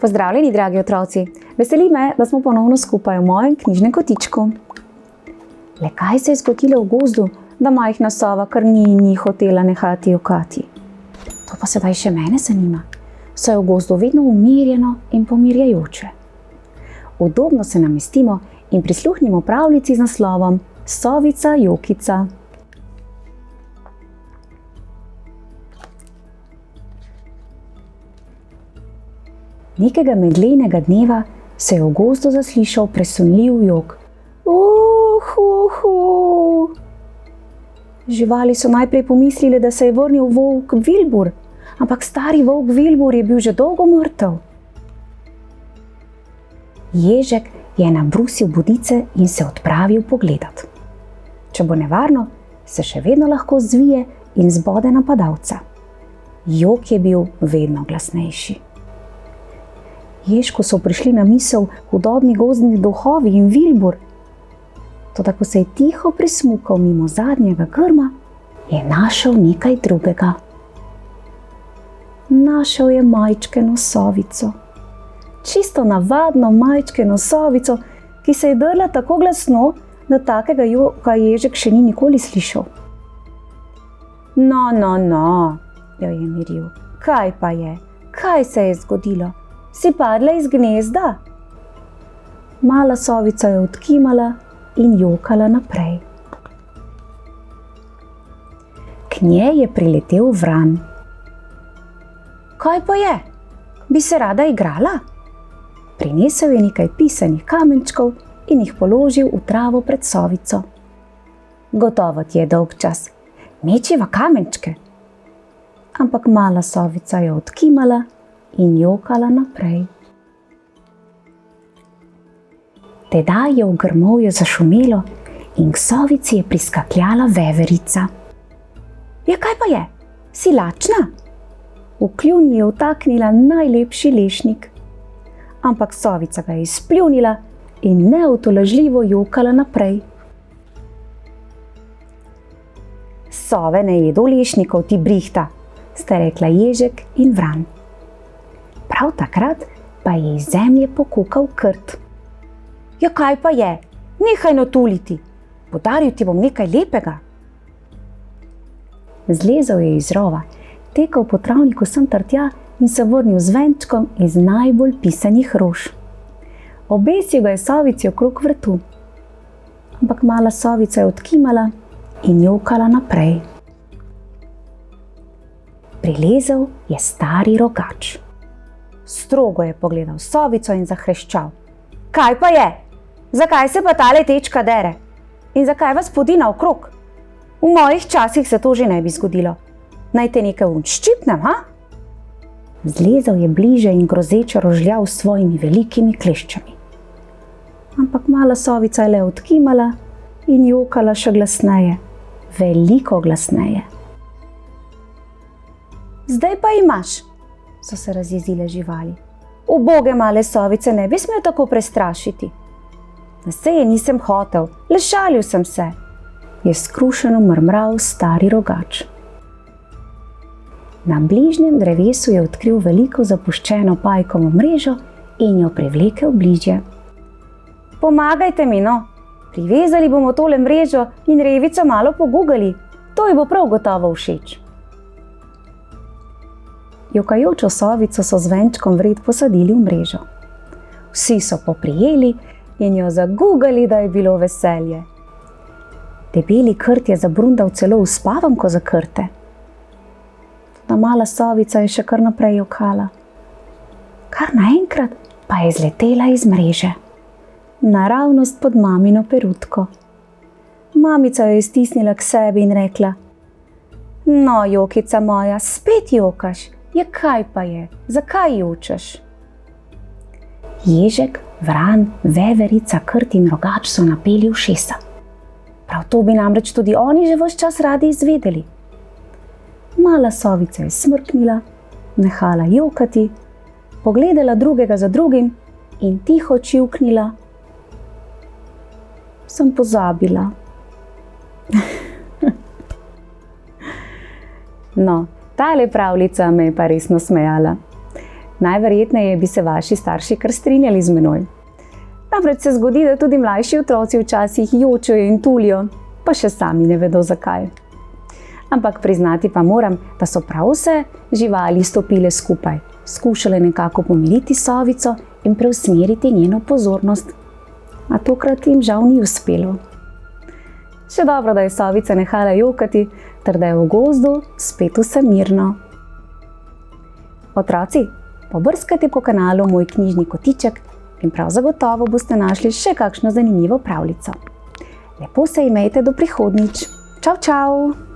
Pozdravljeni, dragi otroci! Veseli me, da smo ponovno skupaj v mojem knjižnem kotičku. Le kaj se je zgodilo v gozdu, da majhna sova kar ni hotela nehati jokati? To pa sedaj še mene zanima, saj je v gozdu vedno umirjeno in pomirjajoče. Udobno se namestimo in prisluhnimo pravljici z naslovom Sovica Jokica. Nekega meglenega dneva se je v gozdu zaslišal presunljiv jok. Živali so najprej pomislile, da se je vrnil volk Vilbur, ampak stari volk Vilbur je bil že dolgo mrtev. Ježek je nabrusil bodice in se odpravil pogledat. Če bo nevarno, se še vedno lahko zvije in zbode napadalca. Jok je bil vedno glasnejši. Ježku so prišli na misel hudobni gozdni duhovi in Vilbur. Toda ko se je tiho prismukal mimo zadnjega grma, je našel nekaj drugega. Našel je majčkeno sovico. Čisto navadno majčkeno sovico, ki se je drla tako glasno, da takega joka Ježek še ni nikoli slišal. No, jo je miril. Kaj pa je? Kaj se je zgodilo? Si padla iz gnezda? Mala sovica je odkimala in jokala naprej. K njej je priletel vran. Kaj pa je? Bi se rada igrala? Prinesel je nekaj pisanih kamenčkov in jih položil v travo pred sovico. Gotovo ti je dolg čas. Mečiva kamenčke. Ampak mala sovica je odkimala in jokala naprej. Tedaj je v grmovju zašumelo in k sovici je priskakljala veverica. Ja, kaj pa je? Si lačna? V kljun je vtaknila najlepši lešnik. Ampak sovica ga je izpljunila in neutolažljivo jokala naprej. Sove ne jedo lešnikov, ti brihta, sta rekla Ježek in vran. Prav takrat pa je iz zemlje pokukal krt. Ja, kaj pa je? Nehaj notuliti. Podaril ti bom nekaj lepega. Zlezel je iz rova, tekel po travniku sem ter tja in se vrnil z venčkom iz najbolj pisanih rož. Obesil ga je sovici okrog vrtu. Ampak mala sovica je odkimala in jokala naprej. Prilezel je stari rogač. Strogo je pogledal sovico in zahreščal. Kaj pa je? Zakaj se pa tale tečka dere? In zakaj vas podi naokrog? V mojih časih se to že ne bi zgodilo. Naj te nekaj ščipnem, ha? Zlezel je bliže in grozeče rožljal s svojimi velikimi kleščami. Ampak mala sovica je le odkimala in jokala še glasneje, veliko glasneje. Zdaj pa imaš, so se razjezile živali. Uboge male sovice ne bi smel tako prestrašiti. Saj nisem hotel, le šalil sem se, je skrušeno mrmral stari rogač. Na bližnjem drevesu je odkril veliko zapuščeno pajkovo mrežo in jo privlekel bližje. Pomagajte mi, no, privezali bomo tole mrežo in revico malo pogugali, to ji bo prav gotovo všeč. Jokajočo sovico so z venčkom vred posadili v mrežo. Vsi so poprijeli in jo zagugali, da je bilo veselje. Debeli krt je zabrundal celo v spavanko za krte. Ta mala sovica je še kar naprej jokala. Kar naenkrat pa je zletela iz mreže. Naravnost pod mamino perutko. Mamica jo je stisnila k sebi in rekla: No, jokica moja, spet jokaš. Ja, kaj pa je? Zakaj jočeš? Ježek, vran, veverica, krt in rogač so napeli ušesa. Prav to bi namreč tudi oni že ves čas radi izvedeli. Mala sovica je smrknila nehala jokati, pogledala drugega za drugim in tiho čivknila: Sem pozabila. No, tale pravljica me je pa res nasmejala. Najverjetneje bi se vaši starši kar strinjali z menoj. Namreč se zgodi, da tudi mlajši otroci včasih jočejo in tulijo, pa še sami ne vedo zakaj. Ampak priznati pa moram, da so prav vse živali stopile skupaj, skušale nekako pomiriti sovico in preusmeriti njeno pozornost. A tokrat jim žal ni uspelo. Še dobro, da je sovica nehala jokati, ter da je v gozdu spet vse mirno. Otroci, pobrskajte po kanalu Moj knjižni kotiček in prav zagotovo boste našli še kakšno zanimivo pravljico. Lepo se imejte do prihodnjič. Čau, čau!